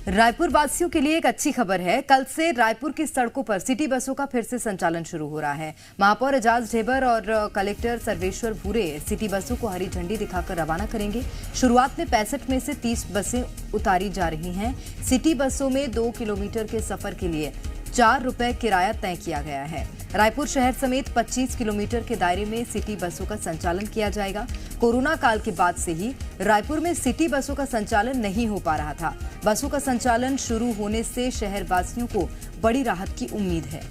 रायपुर वासियों के लिए एक अच्छी खबर है। कल से रायपुर की सड़कों पर सिटी बसों का फिर से संचालन शुरू हो रहा है। महापौर एजाज ढेबर और कलेक्टर सर्वेश्वर भूरे सिटी बसों को हरी झंडी दिखाकर रवाना करेंगे। शुरुआत में 65 में से 30 बसें उतारी जा रही हैं। सिटी बसों में 2 किलोमीटर के सफर के लिए 4 रुपए किराया तय किया गया है। रायपुर शहर समेत 25 किलोमीटर के दायरे में सिटी बसों का संचालन किया जाएगा। कोरोना काल के बाद से ही रायपुर में सिटी बसों का संचालन नहीं हो पा रहा था। बसों का संचालन शुरू होने से शहर वासियों को बड़ी राहत की उम्मीद है।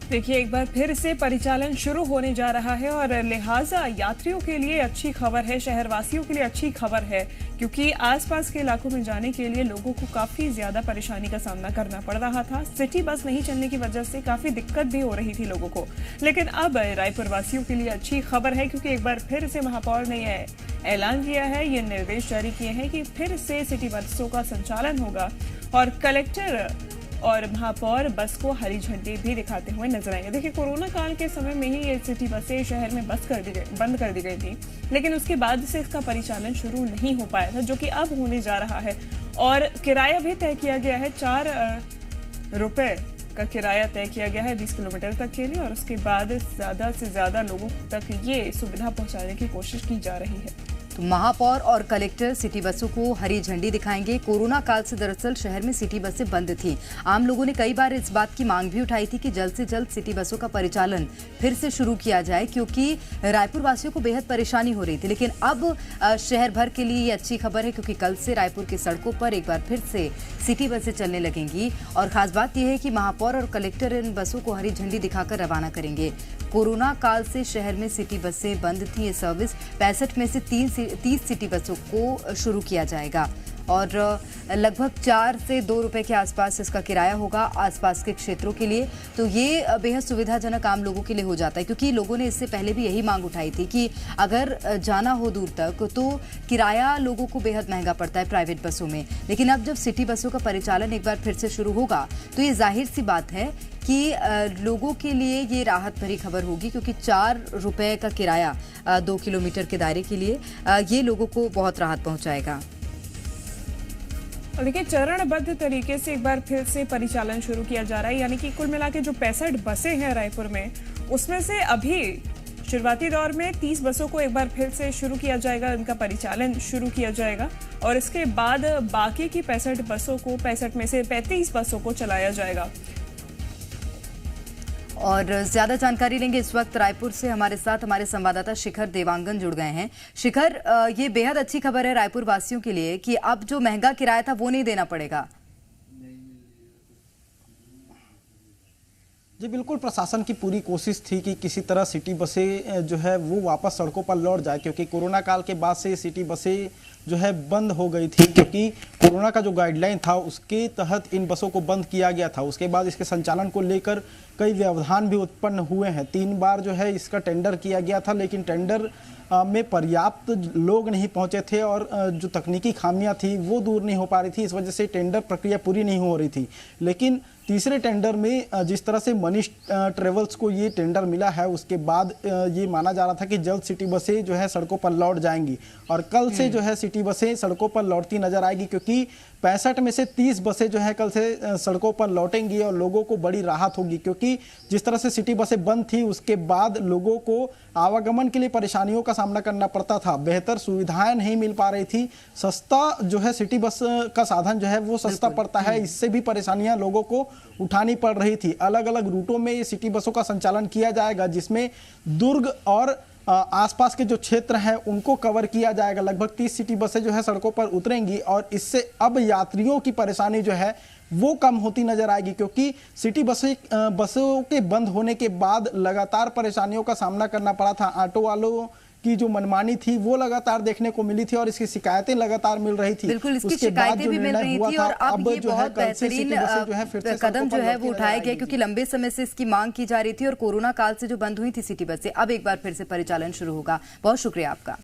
देखिए, एक बार फिर से परिचालन शुरू होने जा रहा है और लिहाजा यात्रियों के लिए अच्छी खबर है, शहरवासियों के लिए अच्छी खबर है, क्योंकि आसपास के इलाकों में जाने के लिए लोगों को काफी ज्यादा परेशानी का सामना करना पड़ रहा था। सिटी बस नहीं चलने की वजह से काफी दिक्कत भी हो रही थी लोगों को। लेकिन अब रायपुर वासियों के लिए अच्छी खबर है, क्योंकि एक बार फिर से महापौर ने यह ऐलान किया है, ये निर्देश जारी किए हैं कि फिर से सिटी बसों का संचालन होगा और कलेक्टर और महापौर बस को हरी झंडी भी दिखाते हुए नजर आएंगे। देखिए, कोरोना काल के समय में ही ये सिटी बसें शहर में बंद कर दी गई थी, लेकिन उसके बाद से इसका परिचालन शुरू नहीं हो पाया था, जो कि अब होने जा रहा है। और किराया भी तय किया गया है, 4 रुपए का किराया तय किया गया है 20 किलोमीटर तक के लिए, और उसके बाद ज्यादा से ज्यादा लोगों तक ये सुविधा पहुंचाने की कोशिश की जा रही है। तो महापौर और कलेक्टर सिटी बसों को हरी झंडी दिखाएंगे। कोरोना काल से दरअसल शहर में सिटी बसें बंद थी। आम लोगों ने कई बार इस बात की मांग भी उठाई थी कि जल्द से जल्द सिटी बसों का परिचालन फिर से शुरू किया जाए, क्योंकि रायपुर वासियों को बेहद परेशानी हो रही थी। लेकिन अब शहर भर के लिए ये अच्छी खबर है, क्योंकि कल से रायपुर की सड़कों पर एक बार फिर से सिटी बसें चलने लगेंगी। और खास बात यह है कि महापौर और कलेक्टर इन बसों को हरी झंडी दिखाकर रवाना करेंगे। कोरोना काल से शहर में सिटी बसें बंद थी। ये सर्विस 65 में से 30 सिटी बसों को शुरू किया जाएगा और लगभग 4 से 2 रुपए के आसपास इसका किराया होगा आसपास के क्षेत्रों के लिए। तो ये बेहद सुविधाजनक आम लोगों के लिए हो जाता है, क्योंकि लोगों ने इससे पहले भी यही मांग उठाई थी कि अगर जाना हो दूर तक तो किराया लोगों को बेहद महंगा पड़ता है प्राइवेट बसों में। लेकिन अब जब सिटी बसों का परिचालन एक बार फिर से शुरू होगा तो ये जाहिर सी बात है कि लोगों के लिए ये राहत भरी खबर होगी, क्योंकि 4 रुपए का किराया 2 किलोमीटर के दायरे के लिए ये लोगों को बहुत राहत पहुंचाएगा। और देखिए, चरणबद्ध तरीके से एक बार फिर से परिचालन शुरू किया जा रहा है, यानी कि कुल मिला के जो 65 बसें हैं रायपुर में, उसमें से अभी शुरुआती दौर में 30 बसों को एक बार फिर से शुरू किया जाएगा, इनका परिचालन शुरू किया जाएगा और इसके बाद बाकी की 65 बसों को 65 में से 35 बसों को चलाया जाएगा। और ज्यादा जानकारी लेंगे इस वक्त रायपुर से हमारे साथ हमारे संवाददाता शिखर देवांगन जुड़ गए हैं। शिखर, ये बेहद अच्छी खबर है रायपुर वासियों के लिए कि अब जो महंगा किराया था वो नहीं देना पड़ेगा। जी बिल्कुल, प्रशासन की पूरी कोशिश थी कि किसी तरह सिटी बसें जो है वो वापस सड़कों पर लौट जाए, क्योंकि कोरोना काल के बाद से सिटी बसें जो है बंद हो गई थी, क्योंकि कोरोना का जो गाइडलाइन था उसके तहत इन बसों को बंद किया गया था। उसके बाद इसके संचालन को लेकर कई व्यवधान भी उत्पन्न हुए हैं। 3 बार जो है इसका टेंडर किया गया था, लेकिन टेंडर में पर्याप्त लोग नहीं पहुंचे थे और जो तकनीकी खामियां थी वो दूर नहीं हो पा रही थी। इस वजह से टेंडर प्रक्रिया पूरी नहीं हो रही थी। लेकिन तीसरे टेंडर में जिस तरह से मनीष ट्रेवल्स को ये टेंडर मिला है, उसके बाद ये माना जा रहा था कि जल्द सिटी बसें जो है सड़कों पर लौट जाएंगी और कल से जो है सिटी बसें सड़कों पर लौटती नजर आएगी, क्योंकि 65 में से 30 बसें जो है कल से सड़कों पर लौटेंगी और लोगों को बड़ी राहत होगी। क्योंकि जिस तरह से सिटी बसें बंद थी उसके बाद लोगों को आवागमन के लिए परेशानियों का सामना करना पड़ता था, बेहतर सुविधाएं नहीं मिल पा रही थी। सस्ता जो है सिटी बस का साधन जो है वो सस्ता पड़ता है, इससे भी परेशानियां लोगों को उठानी पड़ रही थी। अलग अलग रूटों में ये सिटी बसों का संचालन किया जाएगा, जिसमें दुर्ग और आसपास के जो क्षेत्र हैं उनको कवर किया जाएगा। लगभग 30 सिटी बसें जो है सड़कों पर उतरेंगी और इससे अब यात्रियों की परेशानी जो है वो कम होती नजर आएगी, क्योंकि सिटी बसों के बंद होने के बाद लगातार परेशानियों का सामना करना पड़ा था। ऑटो वालों की जो मनमानी थी वो लगातार देखने को मिली थी और इसकी शिकायतें लगातार मिल रही थी। बिल्कुल, इसकी शिकायतें भी मिल रही थी और अब ये बहुत बेहतरीन कदम जो है वो उठाया गया, क्योंकि लंबे समय से इसकी मांग की जा रही थी और कोरोना काल से जो बंद हुई थी सिटी बसें, अब एक बार फिर से परिचालन शुरू होगा। बहुत शुक्रिया आपका।